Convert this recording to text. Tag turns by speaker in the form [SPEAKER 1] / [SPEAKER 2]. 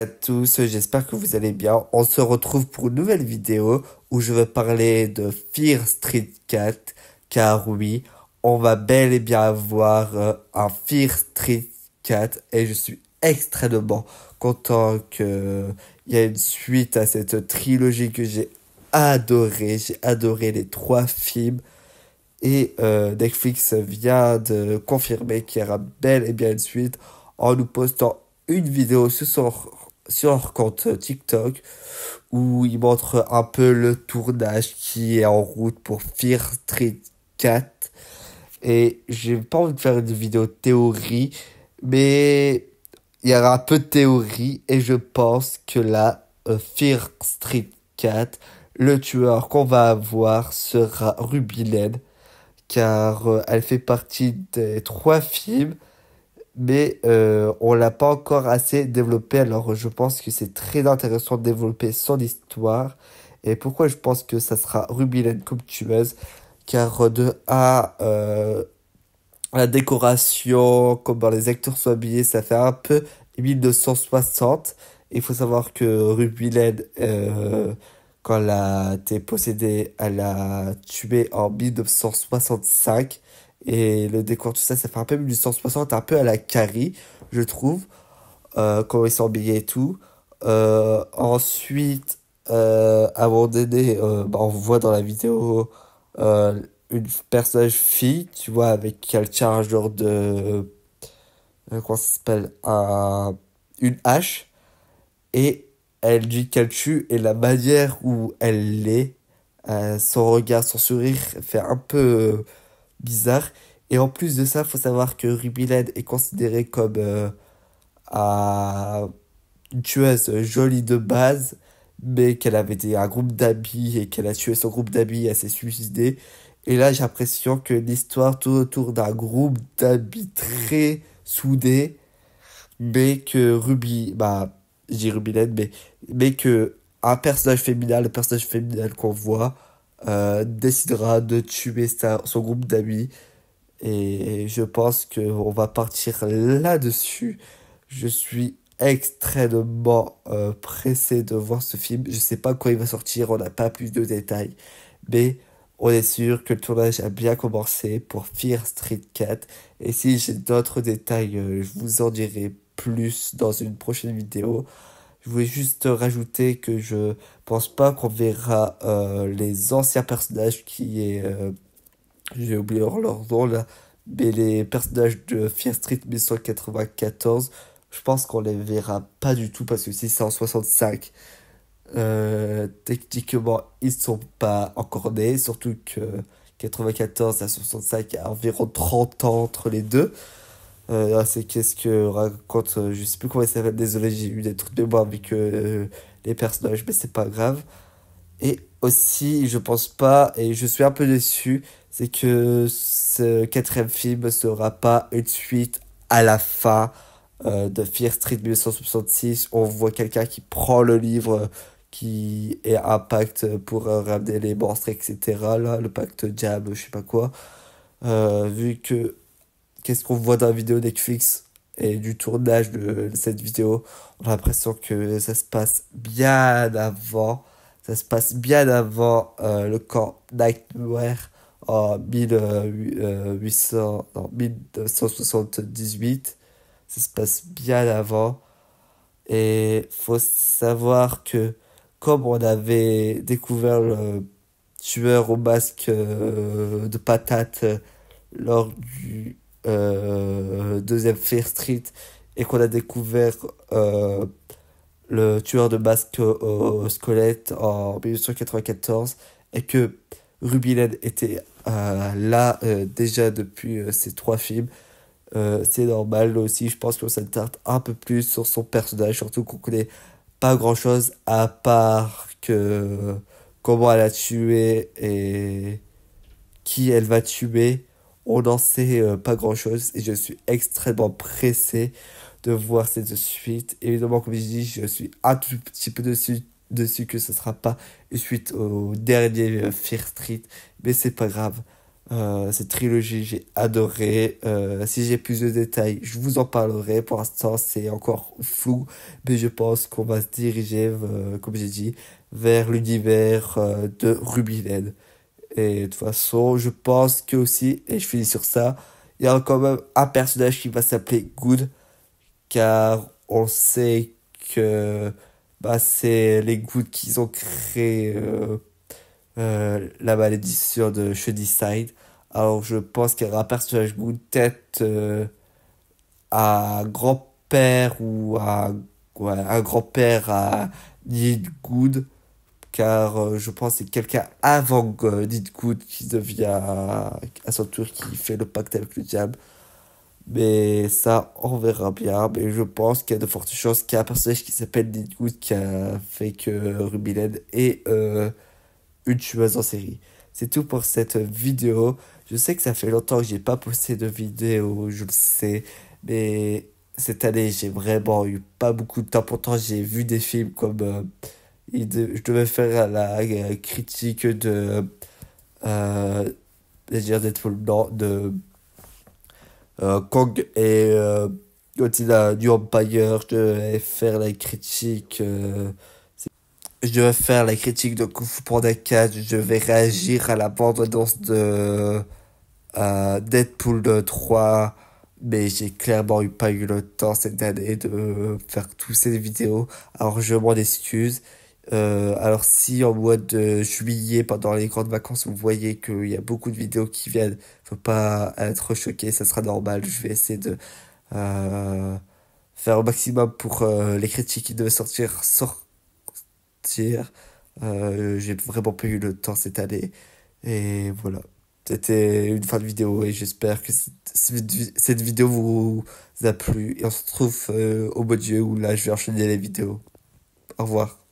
[SPEAKER 1] À tous, j'espère que vous allez bien. On se retrouve pour une nouvelle vidéo où je vais parler de Fear Street Cat, car oui, on va bel et bien avoir un Fear Street Cat et je suis extrêmement content que il y a une suite à cette trilogie que j'ai adoré. J'ai adoré les trois films et Netflix vient de confirmer qu'il y aura bel et bien une suite en nous postant une vidéo sur leur compte TikTok où ils montrent un peu le tournage qui est en route pour Fear Street 4. Et j'ai pas envie de faire une vidéo théorie, mais il y aura un peu de théorie et je pense que là, Fear Street 4, le tueur qu'on va avoir sera Ruby Lane car elle fait partie des trois films, mais on l'a pas encore assez développé. Alors je pense que c'est très intéressant de développer son histoire. Et pourquoi je pense que ça sera Ruby Lane comme tueuse? Car la décoration, comment les acteurs sont habillés, ça fait un peu 1960. Il faut savoir que Ruby Lane, quand elle a été possédée, elle a tué en 1965. Et le décor, tout ça, ça fait un peu 1960, un peu à la Carrie, je trouve, quand ils sont habillés et tout. Ensuite, à un moment donné, on voit dans la vidéo euh, une personnage fille, tu vois, avec qui elle tient un genre de... comment ça s'appelle? Une hache. Et elle dit qu'elle tue, et la manière où elle l'est, son regard, son sourire fait un peu bizarre. Et en plus de ça, faut savoir que Ruby Lane est considérée comme un- une tueuse jolie de base, mais qu'elle avait un groupe d'amis et qu'elle a tué son groupe d'amis, elle s'est suicidée. Et là, j'ai l'impression que l'histoire tourne autour d'un groupe d'amis très soudés, mais que Ruby, bah, je dis Ruby Lane, mais que un personnage féminin, le personnage féminin qu'on voit, décidera de tuer son groupe d'amis. Et je pense qu'on va partir là-dessus. Je suis extrêmement pressé de voir ce film. Je sais pas quand il va sortir, on n'a pas plus de détails. Mais on est sûr que le tournage a bien commencé pour Fear Street 4. Et si j'ai d'autres détails, je vous en dirai plus dans une prochaine vidéo. Je voulais juste rajouter que je pense pas qu'on verra les anciens personnages qui est j'ai oublié leur nom là, mais les personnages de Fear Street 1994, je pense qu'on les verra pas du tout parce que si c'est en 65, techniquement ils sont pas encore nés, surtout que 94 à 65, il y a environ 30 ans entre les deux. Là, c'est qu'est-ce que raconte, je sais plus comment il s'appelle, désolé, j'ai eu des trucs de mémoire avec les personnages, mais c'est pas grave. Et aussi, je pense pas, et je suis un peu déçu, c'est que ce quatrième film ne sera pas une suite à la fin de Fear Street 1966. On voit quelqu'un qui prend le livre qui est un pacte pour ramener les monstres, etc. Là, le pacte Jam, je sais pas quoi. Vu que qu'est-ce qu'on voit dans la vidéo Netflix et du tournage de cette vidéo, on a l'impression que ça se passe bien avant. Ça se passe bien avant le camp Nightmare en 1800, non, 1978. Ça se passe bien avant. Et faut savoir que comme on avait découvert le tueur au masque de patate lors du deuxième Fear Street et qu'on a découvert le tueur de masque au squelette en 1994 et que Ruby Lane était là déjà depuis ces trois films. C'est normal aussi, je pense qu'on s'attarde un peu plus sur son personnage, surtout qu'on connaît pas grand-chose à part que comment elle a tué et qui elle va tuer. On n'en sait pas grand-chose et je suis extrêmement pressé de voir cette suite. Évidemment, comme je dis, je suis un tout petit peu dessus que ce sera pas une suite au dernier Fear Street, mais c'est pas grave. Cette trilogie, j'ai adoré. Si j'ai plus de détails, je vous en parlerai. Pour l'instant, c'est encore flou, mais je pense qu'on va se diriger, comme j'ai dit, vers l'univers de Ruby Lane. Et de toute façon, je pense que aussi, et je finis sur ça, il y a quand même un personnage qui va s'appeler Good, car on sait que bah, c'est les Good qui ont créé la malédiction de Sunnyside. Alors je pense qu'il y aura un personnage Good, peut-être un grand-père ou ouais, un grand-père à Need Good, car je pense que c'est quelqu'un avant Need Good qui devient à son tour qui fait le pacte avec le diable. Mais ça, on verra bien. Mais je pense qu'il y a de fortes chances qu'il y a un personnage qui s'appelle Need Good qui a fait que Ruby Lane est une tueuse en série. C'est tout pour cette vidéo. Je sais que ça fait longtemps que j'ai pas posté de vidéo, je le sais, mais cette année j'ai vraiment eu pas beaucoup de temps. Pourtant j'ai vu des films comme je devais faire la critique de je veux dire Deadpool, non, de Kong et Godzilla New Empire. Je devais faire la critique. Je devais faire la critique de Kung Fu Panda 4, je devais réagir à la bande-annonce de Deadpool 3, mais j'ai clairement pas eu le temps cette année de faire toutes ces vidéos, alors je m'en excuse. Alors si en mois de juillet, pendant les grandes vacances, vous voyez qu'il y a beaucoup de vidéos qui viennent, faut pas être choqué, ça sera normal, je vais essayer de euh, faire au maximum pour les critiques qui devaient sortir. J'ai vraiment pas eu le temps cette année. Et voilà. C'était une fin de vidéo et j'espère que cette vidéo vous a plu. Et on se retrouve au beau Dieu où là je vais enchaîner les vidéos. Au revoir.